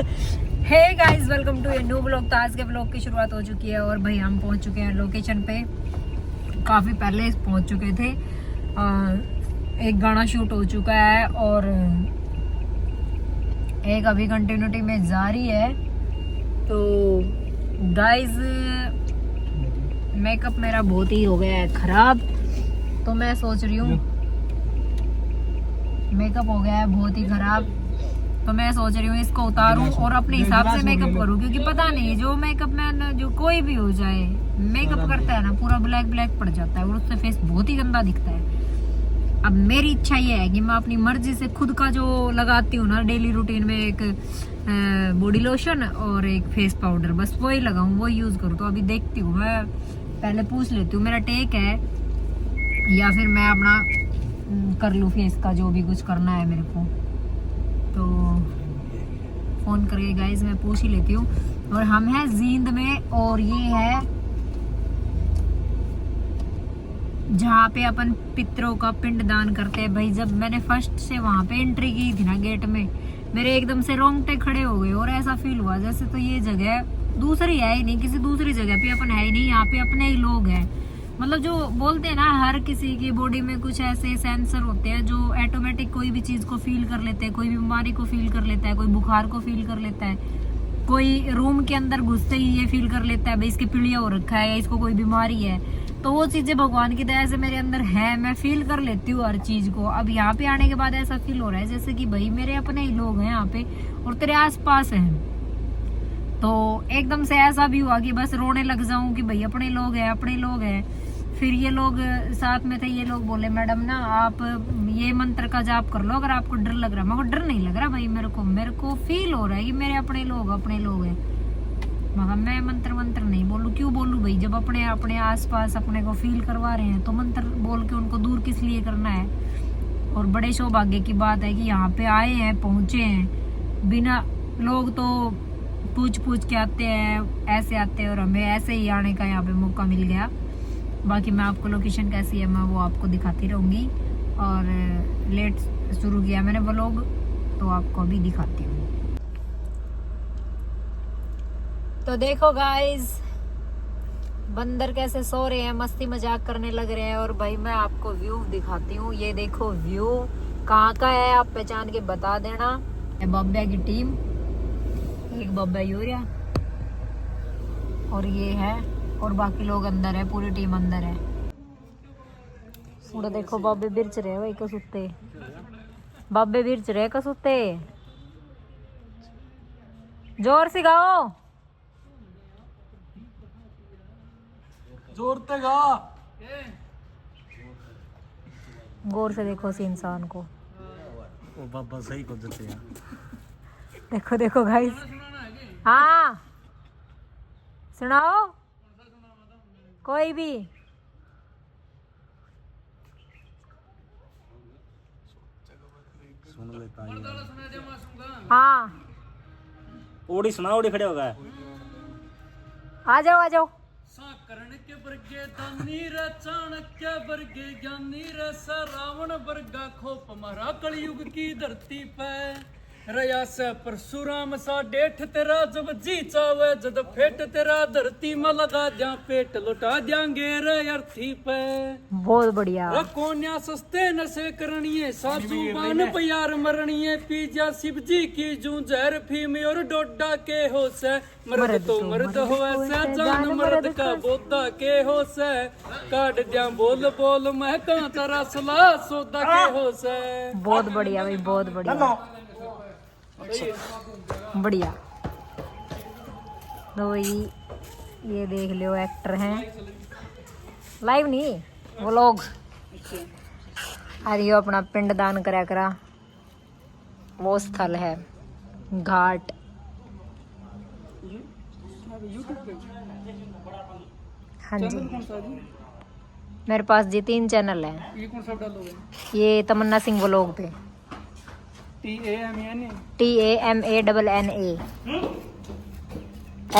Hey guys, welcome to a new vlog. तो आज के व्लॉग की शुरुआत हो चुकी है और भाई हम पहुंच चुके हैं लोकेशन पे। काफ़ी पहले पहुंच चुके थे। एक गाना शूट हो चुका है और एक अभी कंटिन्यूटी में जारी है। तो गाइस, मेकअप मेरा बहुत ही हो गया है ख़राब। तो मैं सोच रही हूँ मेकअप हो गया है बहुत ही ख़राब, तो मैं सोच रही हूँ इसको उतारूं और अपने हिसाब से मेकअप करूं, क्योंकि पता नहीं जो मेकअप मैन जो कोई भी हो जाए मेकअप करता है ना, पूरा ब्लैक ब्लैक पड़ जाता है और उससे फेस बहुत ही गंदा दिखता है। अब मेरी इच्छा ये है कि मैं अपनी मर्जी से खुद का जो लगाती हूँ ना डेली रूटीन में, एक बॉडी लोशन और एक फेस पाउडर, बस वही लगाऊं, वही यूज करूँ। तो अभी देखती हूँ, मैं पहले पूछ लेती हूँ मेरा टेक है या फिर मैं अपना कर लूँ फेस का जो भी कुछ करना है मेरे को। तो फोन करके गाइस मैं पूछ ही लेती हूँ। और हम हैं जींद में और ये है जहाँ पे अपन पितरों का पिंड दान करते हैं। भाई जब मैंने फर्स्ट से वहाँ पे एंट्री की थी ना गेट में, मेरे एकदम से रोंगटे खड़े हो गए और ऐसा फील हुआ जैसे तो ये जगह दूसरी है ही नहीं, किसी दूसरी जगह पे अपन है ही नहीं, यहाँ पे अपने ही लोग हैं। मतलब जो बोलते हैं ना, हर किसी की बॉडी में कुछ ऐसे सेंसर होते हैं जो ऑटोमेटिक कोई भी चीज को फील कर लेते हैं, कोई भी बीमारी को फील कर लेता है, कोई बुखार को फील कर लेता है, कोई रूम के अंदर घुसते ही ये फील कर लेता है भाई इसके पीलिया हो रखा है या इसको कोई बीमारी है। तो वो चीजें भगवान की दया से मेरे अंदर है, मैं फील कर लेती हूँ हर चीज को। अब यहाँ पे आने के बाद ऐसा फील हो रहा है जैसे कि भाई मेरे अपने ही लोग हैं यहाँ पे और तेरे आस पास है। तो एकदम से ऐसा भी हुआ कि बस रोने लग जाऊं कि भाई अपने लोग हैं, अपने लोग हैं। फिर ये लोग साथ में थे, ये लोग बोले मैडम ना आप ये मंत्र का जाप कर लो अगर आपको डर लग रहा है। मेरे को डर नहीं लग रहा भाई, मेरे को फील हो रहा है कि मेरे अपने लोग हैं। मगर मैं मंत्र नहीं बोलूं, क्यों बोलूं भाई, जब अपने आसपास अपने को फील करवा रहे हैं तो मंत्र बोल के उनको दूर किस लिए करना है। और बड़े सौभाग्य की बात है कि यहाँ पे आए हैं, पहुंचे हैं। बिना लोग तो पूछ के आते हैं, ऐसे आते हैं और हमें ऐसे ही आने का यहाँ पे मौका मिल गया। बाकी मैं आपको लोकेशन कैसी है मैं वो आपको दिखाती रहूँगी। और लेट शुरू किया मैंने व्लॉग, तो आपको अभी दिखाती हूँ। तो देखो गाइस, बंदर कैसे सो रहे हैं, मस्ती मजाक करने लग रहे हैं। और भाई मैं आपको व्यू दिखाती हूँ, ये देखो व्यू कहाँ का है, आप पहचान के बता देना। बब्बे की टीम, एक बब्बा यूरिया और ये है, और बाकी लोग अंदर है, पूरी टीम अंदर है। पूरा देखो बाबे बिरच रहे भाई कसुते, बाबे बिरच रहे कसुते। जोर से गाओ, जोर से गा। गौर से देखो उस इंसान को। ओ बाबा सही को देते हैं। देखो देखो गाइस, हाँ सुनाओ कोई भी। सुन लेता है। हाँ ओड़ी सुना, ओड़ी खड़े हो गए। आ जाओ। साकरण के वर्गे दानी रे चाणक्य वर्गे ज्ञानी रे रावण वर्गा खोप मारा कलयुग की धरती पे रया से परशुराम सा डेठ तेरा जब जी चावे जद फेट तेरा धरती में लगा दिया पेट लुटा दियांगे रे अर्थी पे। बहुत बढ़िया। कोन्या सस्ते नशे करनिये साधु बान प्यार मरनिये पीजा शिव जी की जू जहर फीम और डोडा के हो से मर्द तो मर्द हो से जान मर्द का बोदा के हो से काट दिया बोल बोल मैं कहाँ तेरा सलाह सौदा के हो से। बहुत बढ़िया भाई, बहुत बढ़िया बढ़िया। तो ये देख लो एक्टर हैं, लाइव नहीं वो लोग। अरे यो अपना पिंड दान करा वो स्थल है घाट। हाँ जी, मेरे पास जी 3 चैनल है। ये कौन सा डालोगे? ये तमन्ना सिंह व्लॉग पे, TAMANA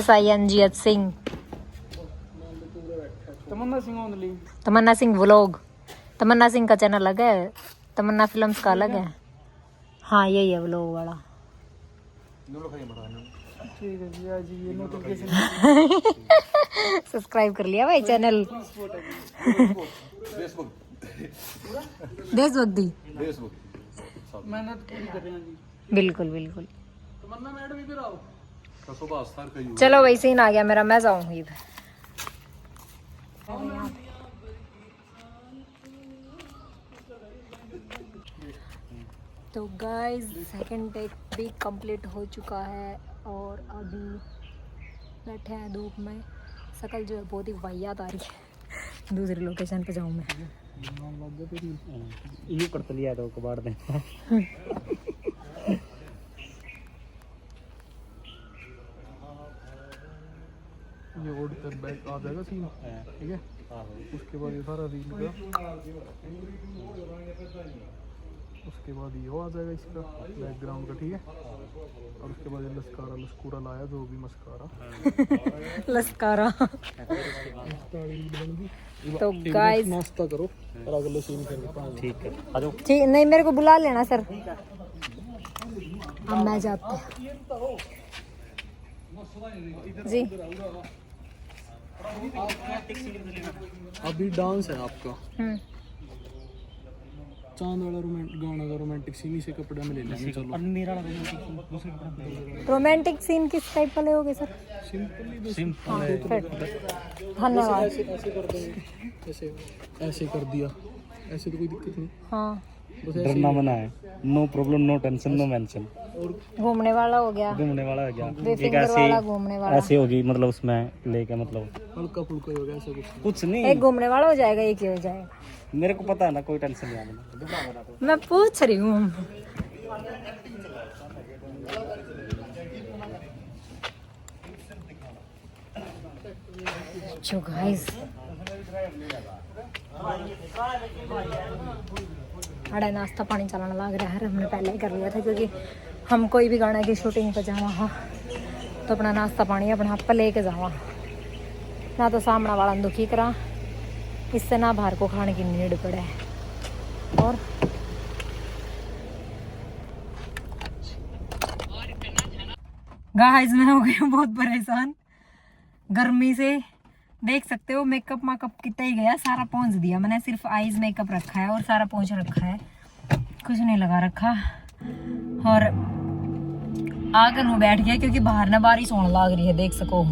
SINGH सिंह, तमन्ना सिंह ओनली। तमन्ना सिंह व्लॉग। तमन्ना सिंह का चैनल अलग है, तमन्ना फिल्म्स का अलग है। हाँ यही है व्लॉग वाला। ठीक है जी, आज ये नोटिफिकेशन सब्सक्राइब कर लिया भाई चैनल देशभक्ति। मेहनत पूरी कर रहे हैं जी। बिल्कुल बिल्कुल। तमन्ना मैडम इधर आओ। चलो वही सीन आ गया मेरा, मैं जाऊंगी इधर। तो गाइस सेकंड टेक भी कंप्लीट हो चुका है और अभी बैठे हैं धूप में। शकल जो है बहुत ही वाहियात आ रही है। दूसरी लोकेशन पे जाऊँ मैं। यू कर लिया तो कबाड़ दे। ये रोड पर बैक आ जाएगा सीन, ठीक है। उसके बाद ये सारा रील का, उसके बाद ये आ जाएगा इसका बैकग्राउंड का, ठीक है। और उसके बाद ये लस्कारा लाया जो भी मस्कारा लस्कारा। तो गाइस नाश्ता करो और अगले सीन करते। ठीक है, आ जाओ। ठीक नहीं, मेरे को बुला लेना सर। अब मैं जाती जी। अभी डांस है आपका, चांद वाला गाना का रोमांटिक सीन इसी कपड़े में ले लेंगे। चलो मेरा रोमांटिक सीन किस टाइप वाले होगे सर? सिंपल हाँ, है। फिर धन्यवाद। ऐसे कर देंगे, ऐसे कर दिया, ऐसे तो कोई दिक्कत नहीं। हाँ, डरना मना है, no problem, no tension, no mention. और घूमने वाला हो गया, घूमने वाला हो गया, एक फिंगर वाला घूमने वाला, ऐसे होगी मतलब उसमें लेके मतलब हल्का फुल्का हो गया, ऐसा कुछ नहीं। एक घूमने वाला हो जाएगा, एक ही हो जाएगा। मेरे को पता है ना, कोई टेंशन नहीं आने। मैं पूछ रही हूँ। जो गाइस अरे नाश्ता पानी चलाना लग रहा है, हमने पहले ही कर लिया था क्योंकि हम कोई भी गाने की शूटिंग पर जावा हाँ तो अपना नाश्ता पानी अपना आप लेके जावा, ना तो सामना वाला दुखी करा, इससे ना बाहर को खाने की नीड पड़े। और गाइस मैं हो गई हूँ बहुत परेशान गर्मी से। देख सकते हो मेकअप कितना ही गया, सारा पहुंच दिया मैंने, सिर्फ आईज मेकअप रखा है और सारा पहुंच रखा है, कुछ नहीं लगा रखा। और आकर मैं बैठ गया क्योंकि बाहर ना बारिश होने लग रही है, देख सको।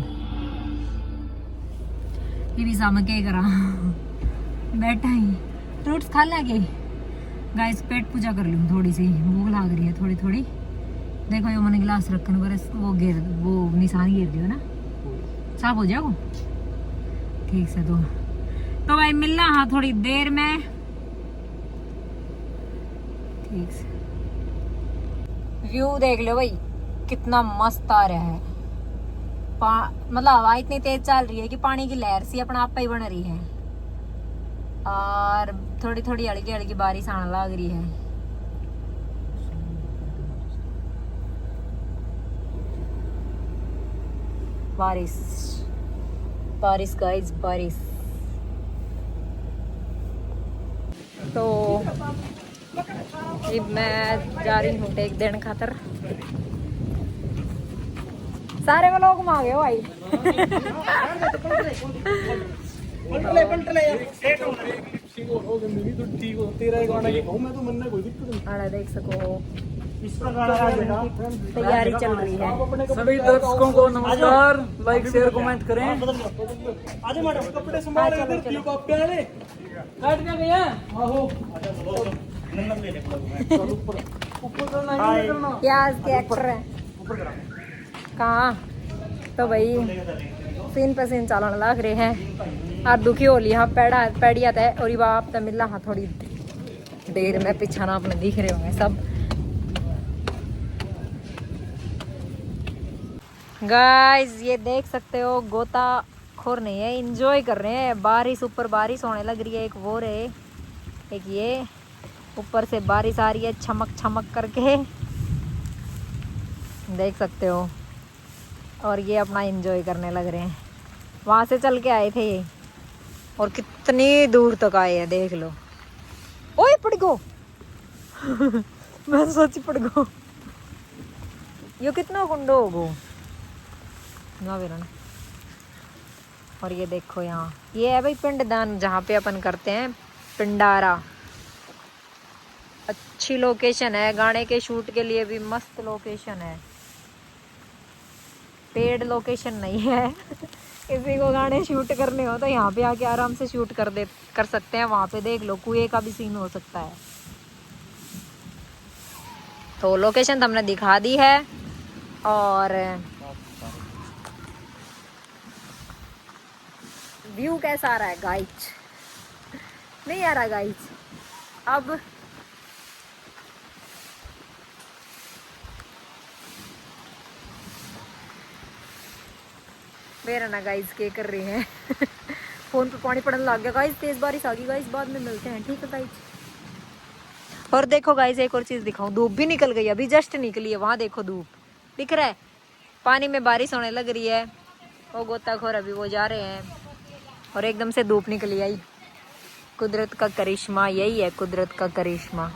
ये भी सामने क्या करा बैठा ही, फ्रूट्स खा लगे गाइस, पेट पूजा कर लूँ, थोड़ी सी भूख लग रही है थोड़ी थोड़ी। देखो ये मैंने गिलास रखने पर वो निशान गिर दियो ना, साफ हो जाओ ठीक से। तो भाई मिलना हाँ थोड़ी देर में, ठीक से। व्यू देख लो भाई कितना मस्त आ रहा है, मतलब हवा इतनी तेज चल रही है कि पानी की लहर सी अपना आप ही बन रही है और थोड़ी थोड़ी हल्की हल्की बारिश आने लग रही है। बारिश बारिश गाइस बारिश। तो जी मैं जा रही हूँ टेक देने खातर, सारे वो लोग घुमा गए भाई। देख सको तैयारी चल रही है। सभी दर्शकों को नमस्कार, लाइक शेयर कमेंट करें। कपड़े संभाल प्याज के एक्टर है कहाँ, तो भाई सीन पे सीन चलाने लग रहे हैं और दुखी हो लिया पैड़िया तय और बाप तो मिला हाँ थोड़ी देर में पीछा ना अपने दिख रहे होंगे सब। गाइस ये देख सकते हो गोताखोर नहीं है, इंजॉय कर रहे हैं, बारिश ऊपर बारिश होने लग रही है, एक वो रहे एक ये ऊपर से बारिश आ रही है छमक छमक करके, देख सकते हो। और ये अपना एंजॉय करने लग रहे हैं, वहाँ से चल के आए थे ये और कितनी दूर तक आए हैं देख लो। ओए पड़ गो मैं सोची पड़ गो। ये कितना कुंडो होगो ना वेरन। और ये देखो यहाँ ये है भाई पिंडदान, जहाँ पे अपन करते हैं पिंडारा। अच्छी लोकेशन है, गाने के शूट के लिए भी मस्त लोकेशन है। पेड लोकेशन नहीं है किसी को गाने शूट करने हो तो यहाँ पे आके आराम से शूट कर सकते हैं। वहाँ पे देख लो कुएं का भी सीन हो सकता है। तो लोकेशन तो हमने दिखा दी है। और व्यू कैसा आ रहा है गाइस? नहीं आ रहा गाइस? अब मेरा ना गाइस क्या कर रही है फोन पे पानी पड़ने लग गया गाइस, तेज बारिश आ गई गाइस। बाद में मिलते हैं, ठीक है गाइस। और देखो गाइस एक और चीज दिखाऊं, धूप भी निकल गई, अभी जस्ट निकली है। वहां देखो धूप दिख रहा है, पानी में बारिश होने लग रही है। वो गोताखोर अभी वो जा रहे हैं और एकदम से धूप निकली आई। कुदरत का करिश्मा यही है, कुदरत का करिश्मा।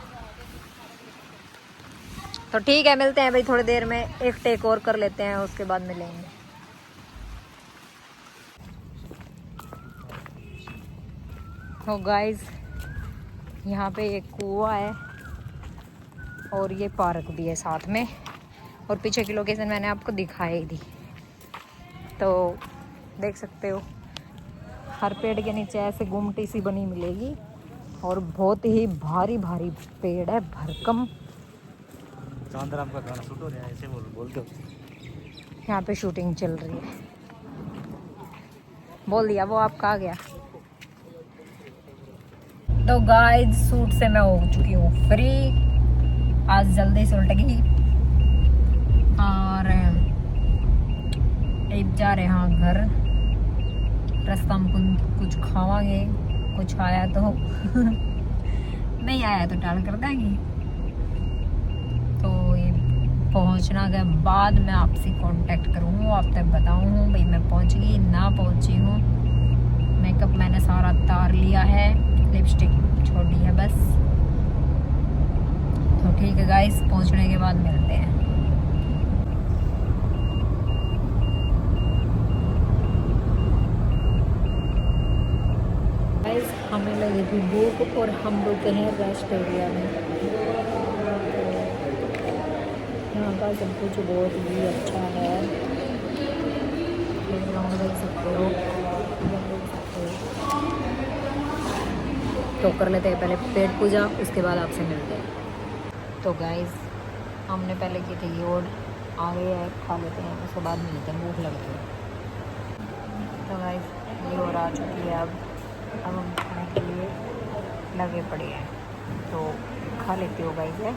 तो ठीक है, मिलते हैं भाई थोड़ी देर में। एक टेक और कर लेते हैं, उसके बाद मिलेंगे। तो गाइस यहाँ पे एक कुआं है और ये पार्क भी है साथ में। और पीछे की लोकेशन मैंने आपको दिखाई दी, तो देख सकते हो। हर पेड़ के नीचे ऐसे गुमटी सी बनी मिलेगी और बहुत ही भारी भारी पेड़ है, भरकम। चांदराम का गाना शूट हो रहा है, ऐसे बोल दो। यहाँ पे शूटिंग चल रही है, बोल दिया वो आपका आ गया। तो गाइस शूट से मैं हो चुकी हूँ फ्री, आज जल्दी से उलट गई। और अब जा रहे हैं घर। रास्ता में कुछ खावांगे, कुछ आया तो नहीं आया तो टाल कर देंगे। तो ये पहुंचना के बाद मैं आपसे कांटेक्ट करूँ, आप तक बताऊँ भाई मैं पहुंच गई ना पहुंची हूँ। मेकअप मैंने सारा तार लिया है, लिपस्टिक छोड़ी है बस। तो ठीक है गाइस, पहुंचने के बाद मिलते हैं। गाइस हमें लगी थी भूख और हम रुके हैं रेस्ट एरिया में। यहाँ का सब कुछ बहुत ही अच्छा है, देख सकते हो। तो कर लेते हैं पहले पेट पूजा, उसके बाद आपसे मिलते हैं। तो गाइस हमने पहले की थी और आगे है, खा लेते हैं, उसके बाद मिलते हैं, भूख लगती है। तो गाइस ये और आ चुकी है, अब हम खाने के लिए लगे पड़े हैं। तो खा लेती हो गाइस है।